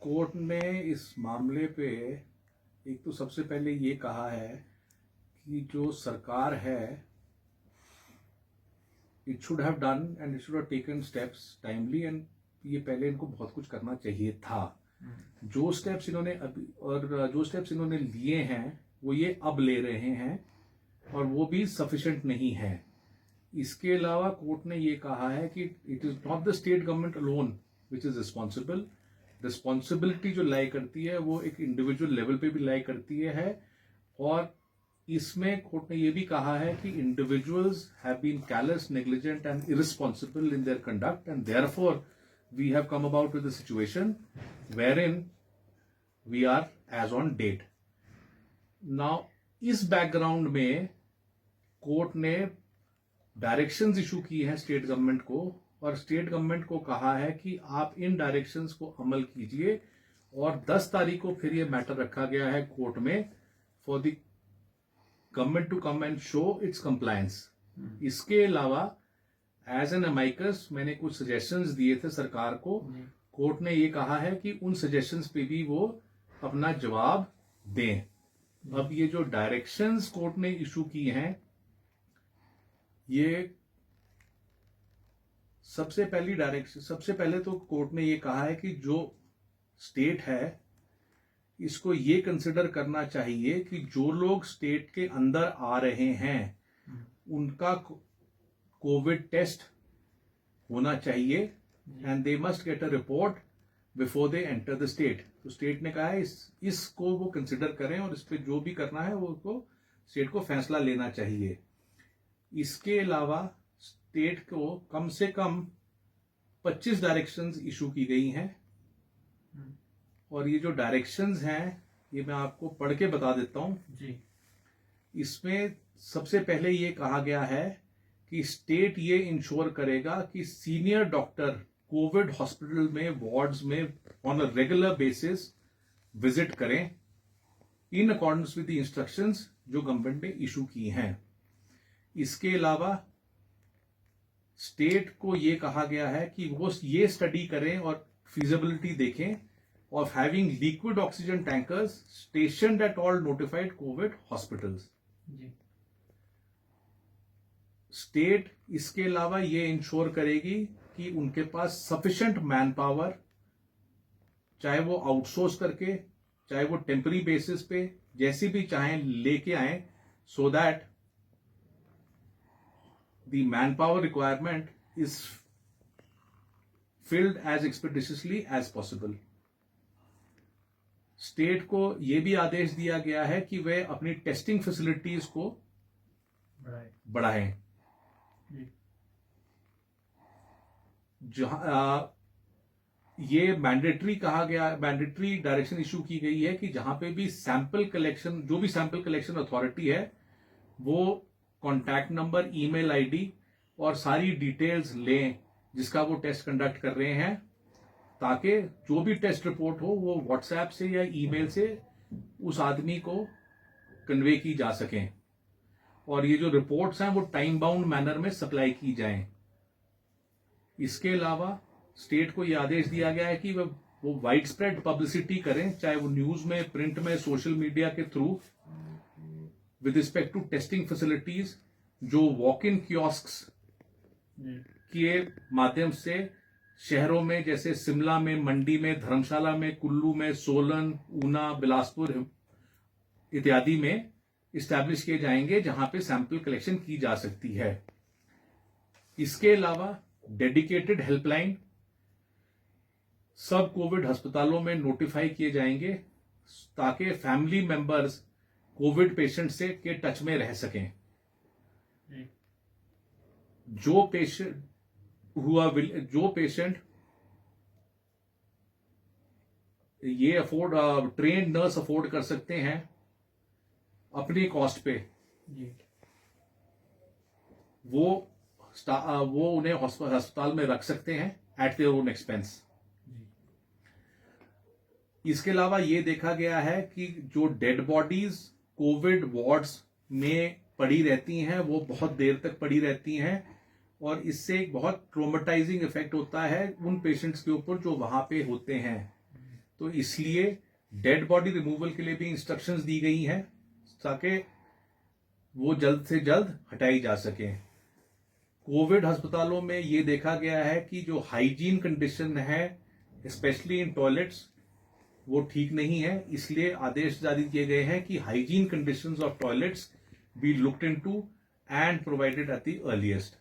Court ने इस मामले पे एक तो सबसे पहले ये कहा है कि जो सरकार है it should have done and it should have taken steps timely and ये पहले इनको बहुत कुछ करना चाहिए था। जो स्टेप्स इन्होंने अभी और जो स्टेप्स इन्होंने लिए हैं वो ये अब ले रहे हैं और वो भी सफिशिएंट नहीं है। इसके अलावा कोर्ट ने ये कहा है कि it is not the state government alone which is responsible. Responsibility जो लाई करती है वो एक इंडिविजुअल लेवल पे भी लाई करती है और इसमें कोर्ट ने ये भी कहा है कि individuals have been callous, negligent and irresponsible in their conduct and therefore we have come about with the situation wherein we are as on date. Now इस बैकग्राउंड में कोर्ट ने डायरेक्शंस इशू की हैं स्टेट गवर्नमेंट को और state government को कहा है कि आप इन डायरेक्शंस को अमल कीजिए और 10 तारीख को फिर ये मैटर रखा गया है कोर्ट में for the government to come and show its compliance. इसके अलावा एज एन अमाइकस मैंने कुछ सजेशंस दिए थे सरकार को। कोर्ट ने ये कहा है कि उन सजेशंस पे भी वो अपना जवाब दें। अब ये जो डायरेक्शंस कोर्ट ने इशू की हैं ये सबसे पहले तो कोर्ट ने ये कहा है कि जो स्टेट है इसको ये कंसिडर करना चाहिए कि जो लोग स्टेट के अंदर आ रहे हैं उनका कोविड टेस्ट होना चाहिए and they must get a report before they enter the state. तो स्टेट ने कहा है इसको वो कंसिडर करें और इस पे जो भी करना है वो उसको स्टेट को फैसला लेना चाहिए। इसके अलावा स्टेट को कम से कम 25 डायरेक्शंस इशू की गई हैं और ये जो डायरेक्शंस हैं ये मैं आपको पढ़ के बता देता हूं जी। इसमें सबसे पहले ये कहा गया है कि स्टेट ये इंश्योर करेगा कि सीनियर डॉक्टर कोविड हॉस्पिटल में वार्ड्स में on a regular basis visit करें in accordance with the instructions जो गवर्नमेंट ने इशू की हैं। इसके अलावा स्टेट को यह कहा गया है कि वो ये स्टडी करें और फिजिबिलिटी देखें of having liquid oxygen tankers stationed at all notified Covid hospitals. State इसके अलावा ये इंश्योर करेगी कि उनके पास सफिशिएंट मैन पावर, चाहे वो आउटसोर्स करके चाहे वो टेम्पररी बेसिस पे जैसी भी चाहें लेके आए so that the manpower requirement is filled as expeditiously as possible. State को यह भी आदेश दिया गया है कि वे अपनी टेस्टिंग फैसिलिटीज को बढ़ाएं। जहां ये मैंडेटरी कहा गया, मैंडेटरी डायरेक्शन इशू की गई है कि जहां पे भी सैंपल कलेक्शन, जो भी सैंपल कलेक्शन अथॉरिटी है वो कॉन्टैक्ट नंबर, ईमेल आईडी और सारी डिटेल्स लें जिसका वो टेस्ट कंडक्ट कर रहे हैं ताकि जो भी टेस्ट रिपोर्ट हो वो व्हाट्सएप से या ईमेल से उस आदमी को कन्वे की जा सकें और ये जो रिपोर्ट्स हैं वो टाइम बाउंड मैनर में सप्लाई की जाएं। इसके अलावा स्टेट को यह आदेश दिया गया है कि वो वाइड स्प्रेड पब्लिसिटी करें, चाहे वो न्यूज में, प्रिंट में, सोशल मीडिया के through with respect to testing facilities, जो वॉक इन कियोस्क्स के माध्यम से शहरों में जैसे शिमला में, मंडी में, धर्मशाला में, कुल्लू में, सोलन, ऊना, बिलासपुर इत्यादि में इस्टेब्लिश किए जाएंगे जहां पे सैंपल कलेक्शन की जा सकती है। इसके अलावा डेडिकेटेड हेल्पलाइन सब कोविड अस्पतालों में नोटिफाई किए जाएंगे ताकि फैमिली मेंबर्स कोविड पेशेंट से के टच में रह सकें। जो पेशेंट ये ट्रेन नर्स अफोर्ड कर सकते हैं अपनी कॉस्ट पे, वो उन्हें अस्पताल में रख सकते हैं एट देयर ओन एक्सपेंस। इसके अलावा ये देखा गया है कि जो डेड बॉडीज कोविड वार्ड्स में पड़ी रहती हैं वो बहुत देर तक पड़ी रहती हैं और इससे एक बहुत ट्रोमेटाइजिंग इफेक्ट होता है उन पेशेंट्स के ऊपर जो वहां पे होते हैं। तो इसलिए डेड बॉडी रिमूवल के लिए भी इंस्ट्रक्शंस दी गई हैं ताकि वो जल्द से जल्द हटाई जा सके। कोविड अस्पतालों में ये देखा गया है कि जो हाइजीन कंडीशन है स्पेशली इन टॉयलेट्स वो ठीक नहीं है, इसलिए आदेश जारी किए गए हैं कि hygiene conditions of toilets B looked into and provided at the earliest.